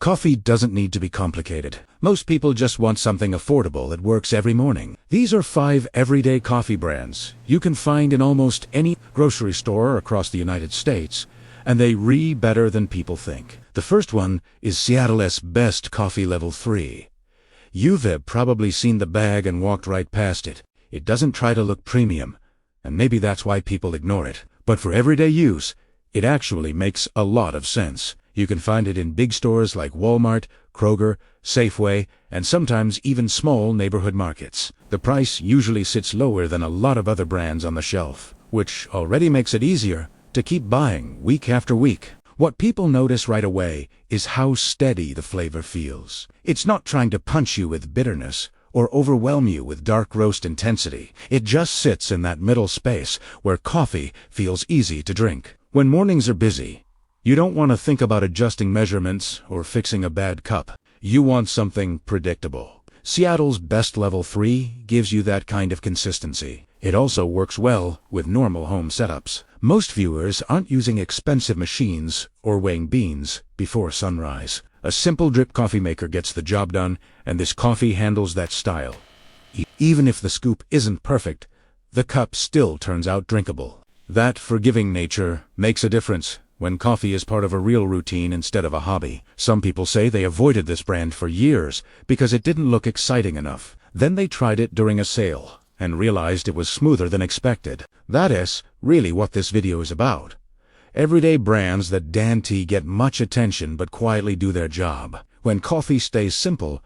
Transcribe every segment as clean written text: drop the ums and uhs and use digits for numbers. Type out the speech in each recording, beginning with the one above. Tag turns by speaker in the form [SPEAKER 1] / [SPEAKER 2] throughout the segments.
[SPEAKER 1] Coffee doesn't need to be complicated. Most people just want something affordable that works every morning. These are 5 everyday coffee brands you can find in almost any grocery store across the United States, and they better than people think. The first one is Seattle's best coffee level 3. You've probably seen the bag and walked right past it. It doesn't try to look premium, and maybe that's why people ignore it. But for everyday use, it actually makes a lot of sense. You can find it in big stores like Walmart, Kroger, Safeway, and sometimes even small neighborhood markets. The price usually sits lower than a lot of other brands on the shelf, which already makes it easier to keep buying week after week. What people notice right away is how steady the flavor feels. It's not trying to punch you with bitterness or overwhelm you with dark roast intensity. It just sits in that middle space where coffee feels easy to drink. When mornings are busy, you don't want to think about adjusting measurements or fixing a bad cup. You want something predictable. Seattle's best level 3 gives you that kind of consistency. It also works well with normal home setups. Most viewers aren't using expensive machines or weighing beans before sunrise. A simple drip coffee maker gets the job done, and this coffee handles that style. Even if the scoop isn't perfect, the cup still turns out drinkable. That forgiving nature makes a difference when coffee is part of a real routine instead of a hobby. Some people say they avoided this brand for years because it didn't look exciting enough. Then they tried it during a sale and realized it was smoother than expected. That is really what this video is about. Everyday brands that get much attention but quietly do their job. When coffee stays simple,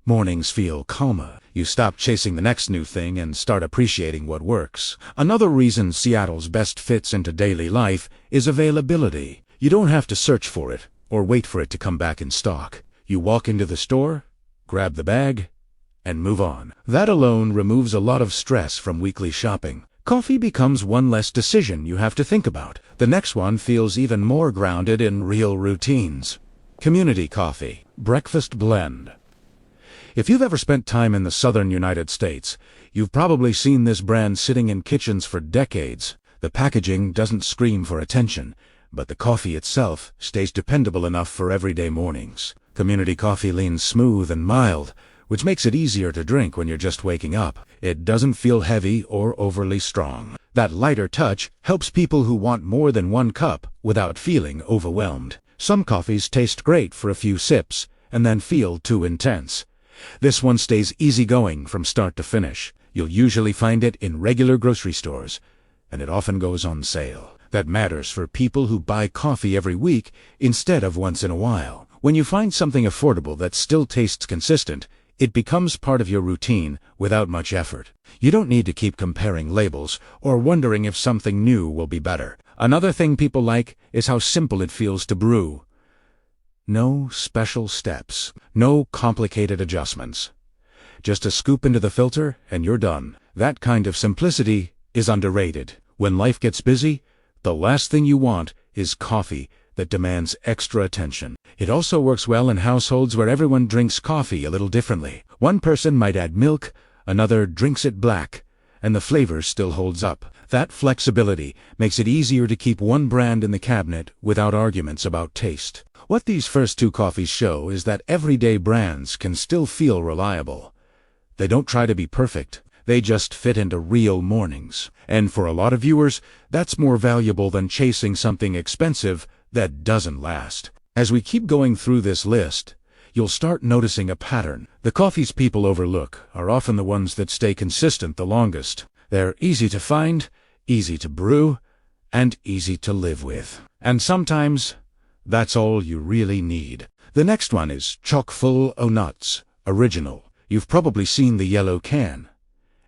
[SPEAKER 1] mornings feel calmer. You stop chasing the next new thing and start appreciating what works. Another reason Seattle's best fits into daily life is availability. You don't have to search for it or wait for it to come back in stock. You walk into the store, grab the bag, and move on. That alone removes a lot of stress from weekly shopping. Coffee becomes one less decision you have to think about. The next one feels even more grounded in real routines. Community coffee, breakfast blend. If you've ever spent time in the southern United States, you've probably seen this brand sitting in kitchens for decades. The packaging doesn't scream for attention, but the coffee itself stays dependable enough for everyday mornings. Community coffee leans smooth and mild, which makes it easier to drink when you're just waking up. It doesn't feel heavy or overly strong. That lighter touch helps people who want more than one cup without feeling overwhelmed. Some coffees taste great for a few sips and then feel too intense. This one stays easygoing from start to finish. You'll usually find it in regular grocery stores, and it often goes on sale. That matters for people who buy coffee every week instead of once in a while. When you find something affordable that still tastes consistent, it becomes part of your routine without much effort. You don't need to keep comparing labels or wondering if something new will be better. Another thing people like is how simple it feels to brew. No special steps, no complicated adjustments. Just a scoop into the filter and you're done. That kind of simplicity is underrated. When life gets busy, the last thing you want is coffee that demands extra attention. It also works well in households where everyone drinks coffee a little differently. One person might add milk, another drinks it black, and the flavor still holds up. That flexibility makes it easier to keep one brand in the cabinet without arguments about taste. What these first 2 coffees show is that everyday brands can still feel reliable. They don't try to be perfect. They just fit into real mornings. And for a lot of viewers, that's more valuable than chasing something expensive that doesn't last. As we keep going through this list, you'll start noticing a pattern. The coffees people overlook are often the ones that stay consistent the longest. They're easy to find, easy to brew, and easy to live with. And sometimes, that's all you really need. The next one is Chock Full o' Nuts, Original. You've probably seen the yellow can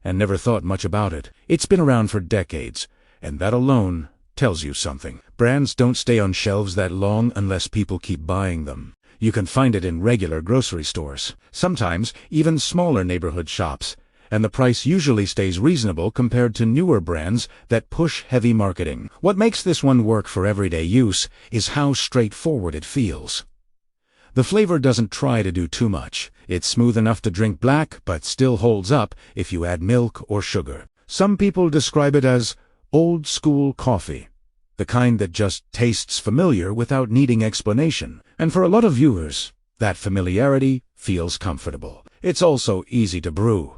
[SPEAKER 1] and never thought much about it. It's been around for decades, and that alone tells you something. Brands don't stay on shelves that long unless people keep buying them. You can find it in regular grocery stores, sometimes even smaller neighborhood shops, and the price usually stays reasonable compared to newer brands that push heavy marketing. What makes this one work for everyday use is how straightforward it feels. The flavor doesn't try to do too much. It's smooth enough to drink black, but still holds up if you add milk or sugar. Some people describe it as old-school coffee, the kind that just tastes familiar without needing explanation. And for a lot of viewers, That familiarity feels comfortable. It's also easy to brew.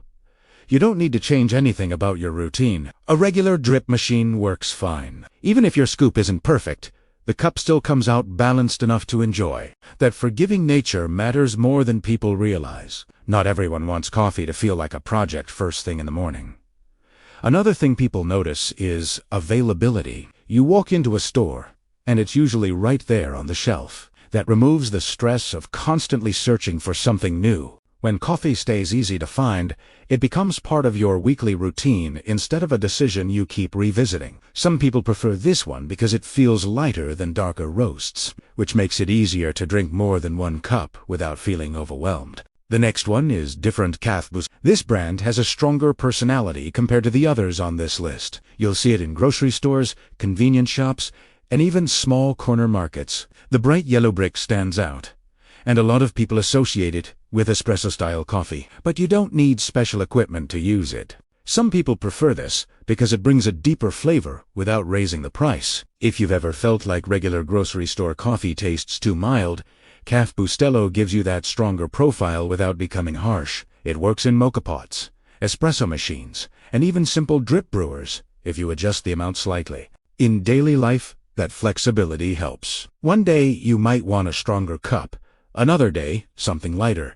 [SPEAKER 1] You don't need to change anything about your routine. A regular drip machine works fine. Even if your scoop isn't perfect, the cup still comes out balanced enough to enjoy. That forgiving nature matters more than people realize. Not everyone wants coffee to feel like a project first thing in the morning. Another thing people notice is availability. You walk into a store, and it's usually right there on the shelf. That removes the stress of constantly searching for something new. When coffee stays easy to find, it becomes part of your weekly routine instead of a decision you keep revisiting. Some people prefer this one because it feels lighter than darker roasts, which makes it easier to drink more than one cup without feeling overwhelmed. The next one is different Café Bustelo. This brand has a stronger personality compared to the others on this list. You'll see it in grocery stores, convenience shops, and even small corner markets. The bright yellow brick stands out, and a lot of people associate it with espresso-style coffee, but you don't need special equipment to use it. Some people prefer this because it brings a deeper flavor without raising the price. If you've ever felt like regular grocery store coffee tastes too mild, Café Bustelo gives you that stronger profile without becoming harsh. It works in mocha pots, espresso machines, and even simple drip brewers if you adjust the amount slightly. In daily life, that flexibility helps. One day you might want a stronger cup, another day something lighter,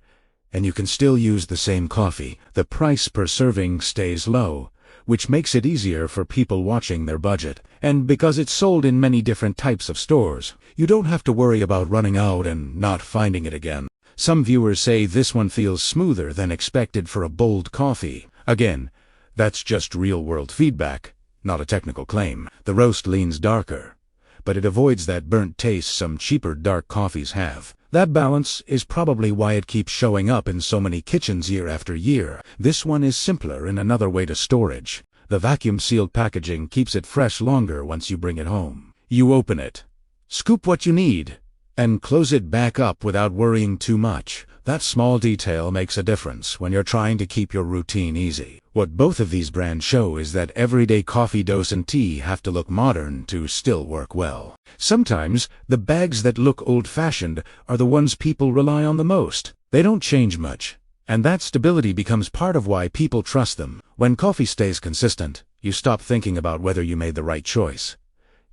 [SPEAKER 1] and you can still use the same coffee. The price per serving stays low, which makes it easier for people watching their budget. And because it's sold in many different types of stores, you don't have to worry about running out and not finding it again. Some viewers say this one feels smoother than expected for a bold coffee. Again, that's just real-world feedback, not a technical claim. The roast leans darker, but it avoids that burnt taste some cheaper dark coffees have. That balance is probably why it keeps showing up in so many kitchens year after year. This one is simpler in another way to storage. The vacuum-sealed packaging keeps it fresh longer once you bring it home. You open it, scoop what you need, and close it back up without worrying too much. That small detail makes a difference when you're trying to keep your routine easy. What both of these brands show is that everyday coffee, dose, and tea have to look modern to still work well. Sometimes, the bags that look old-fashioned are the ones people rely on the most. They don't change much, and that stability becomes part of why people trust them. When coffee stays consistent, you stop thinking about whether you made the right choice.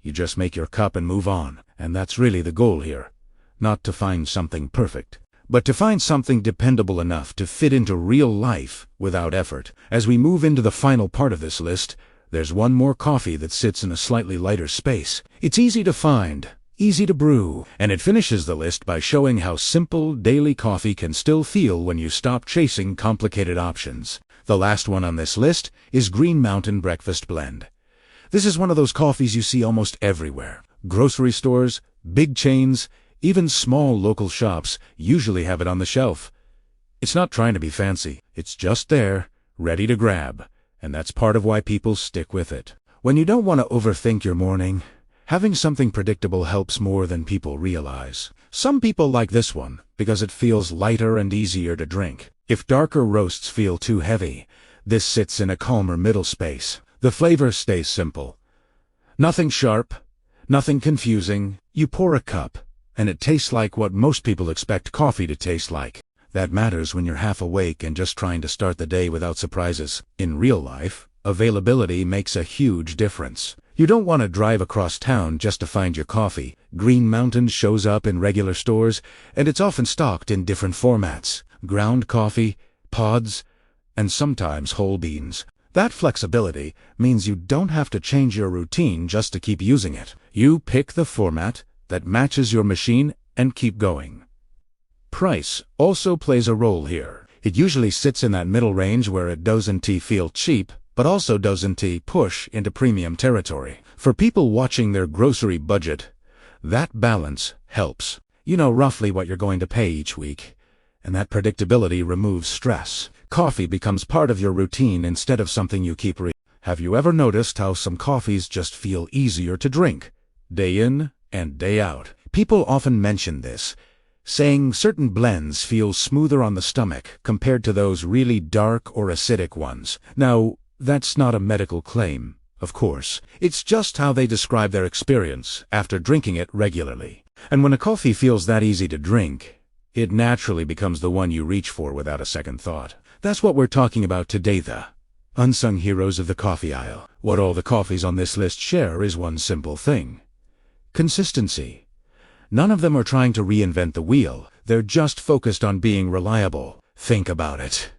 [SPEAKER 1] You just make your cup and move on, and that's really the goal here. Not to find something perfect, but to find something dependable enough to fit into real life without effort. As we move into the final part of this list, there's one more coffee that sits in a slightly lighter space. It's easy to find, easy to brew, and it finishes the list by showing how simple daily coffee can still feel when you stop chasing complicated options. The last one on this list is Green Mountain Breakfast Blend. This is one of those coffees you see almost everywhere. Grocery stores, big chains, even small local shops usually have it on the shelf. It's not trying to be fancy. It's just there, ready to grab, and that's part of why people stick with it. When you don't want to overthink your morning, having something predictable helps more than people realize. Some people like this one because it feels lighter and easier to drink. If darker roasts feel too heavy, this sits in a calmer middle space. The flavor stays simple. Nothing sharp, nothing confusing. You pour a cup, and it tastes like what most people expect coffee to taste like. That matters when you're half awake and just trying to start the day without surprises. In real life, availability makes a huge difference. You don't want to drive across town just to find your coffee. Green Mountain shows up in regular stores, and it's often stocked in different formats: ground coffee, pods, and sometimes whole beans. That flexibility means you don't have to change your routine just to keep using it. You pick the format that matches your machine and keep going. Price also plays a role here. It usually sits in that middle range where it doesn't feel cheap, but also doesn't push into premium territory. For people watching their grocery budget, that balance helps. You know roughly what you're going to pay each week, and that predictability removes stress. Coffee becomes part of your routine instead of something you keep Have you ever noticed how some coffees just feel easier to drink, day in and day out? People often mention this, saying certain blends feel smoother on the stomach compared to those really dark or acidic ones. Now, that's not a medical claim, of course. It's just how they describe their experience after drinking it regularly. And when a coffee feels that easy to drink, it naturally becomes the one you reach for without a second thought. That's what we're talking about today, the unsung heroes of the coffee aisle. What all the coffees on this list share is one simple thing: consistency. None of them are trying to reinvent the wheel. They're just focused on being reliable. Think about it.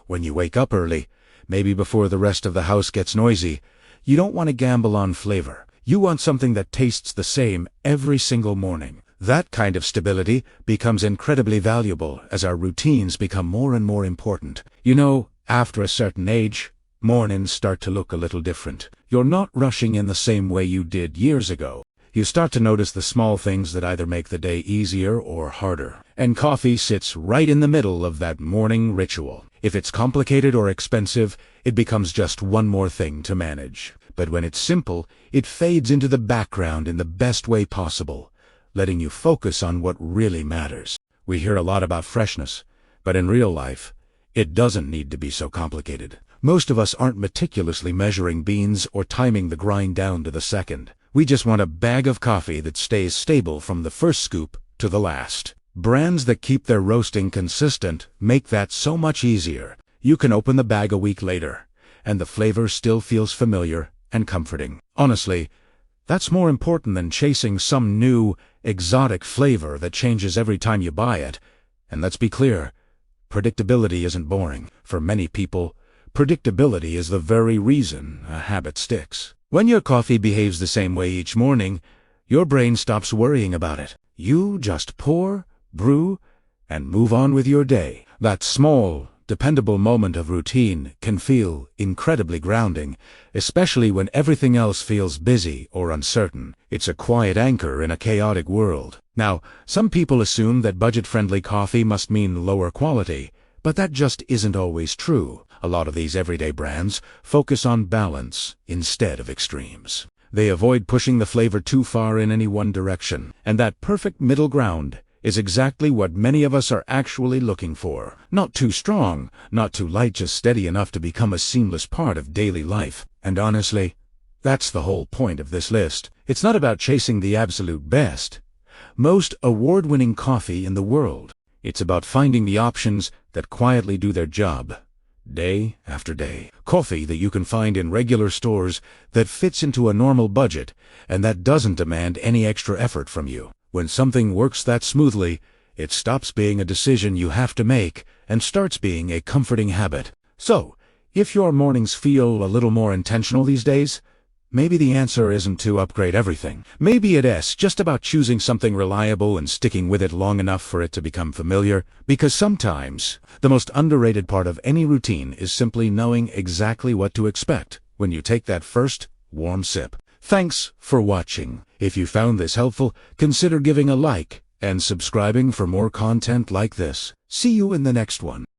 [SPEAKER 1] When you wake up early, maybe before the rest of the house gets noisy, you don't want to gamble on flavor. You want something that tastes the same every single morning. That kind of stability becomes incredibly valuable as our routines become more and more important. You know, after a certain age, mornings start to look a little different. You're not rushing in the same way you did years ago. You start to notice the small things that either make the day easier or harder. And coffee sits right in the middle of that morning ritual. If it's complicated or expensive, it becomes just one more thing to manage. But when it's simple, it fades into the background in the best way possible, letting you focus on what really matters. We hear a lot about freshness, but in real life, it doesn't need to be so complicated. Most of us aren't meticulously measuring beans or timing the grind down to the second. We just want a bag of coffee that stays stable from the first scoop to the last. Brands that keep their roasting consistent make that so much easier. You can open the bag a week later, and the flavor still feels familiar and comforting. Honestly, that's more important than chasing some new, exotic flavor that changes every time you buy it. And let's be clear, predictability isn't boring. For many people, predictability is the very reason a habit sticks. When your coffee behaves the same way each morning, your brain stops worrying about it. You just pour, brew, and move on with your day. That small, dependable moment of routine can feel incredibly grounding, especially when everything else feels busy or uncertain. It's a quiet anchor in a chaotic world. Now, some people assume that budget-friendly coffee must mean lower quality, but that just isn't always true. A lot of these everyday brands focus on balance instead of extremes. They avoid pushing the flavor too far in any one direction, and that perfect middle ground is exactly what many of us are actually looking for. Not too strong, not too light, just steady enough to become a seamless part of daily life. And honestly, that's the whole point of this list. It's not about chasing the absolute best, most award-winning coffee in the world. It's about finding the options that quietly do their job, day after day. Coffee that you can find in regular stores, that fits into a normal budget, and that doesn't demand any extra effort from you. When something works that smoothly, it stops being a decision you have to make and starts being a comforting habit. So, if your mornings feel a little more intentional these days, maybe the answer isn't to upgrade everything. Maybe it's just about choosing something reliable and sticking with it long enough for it to become familiar. Because sometimes, the most underrated part of any routine is simply knowing exactly what to expect when you take that first warm sip. Thanks for watching. If you found this helpful, consider giving a like and subscribing for more content like this. See you in the next one.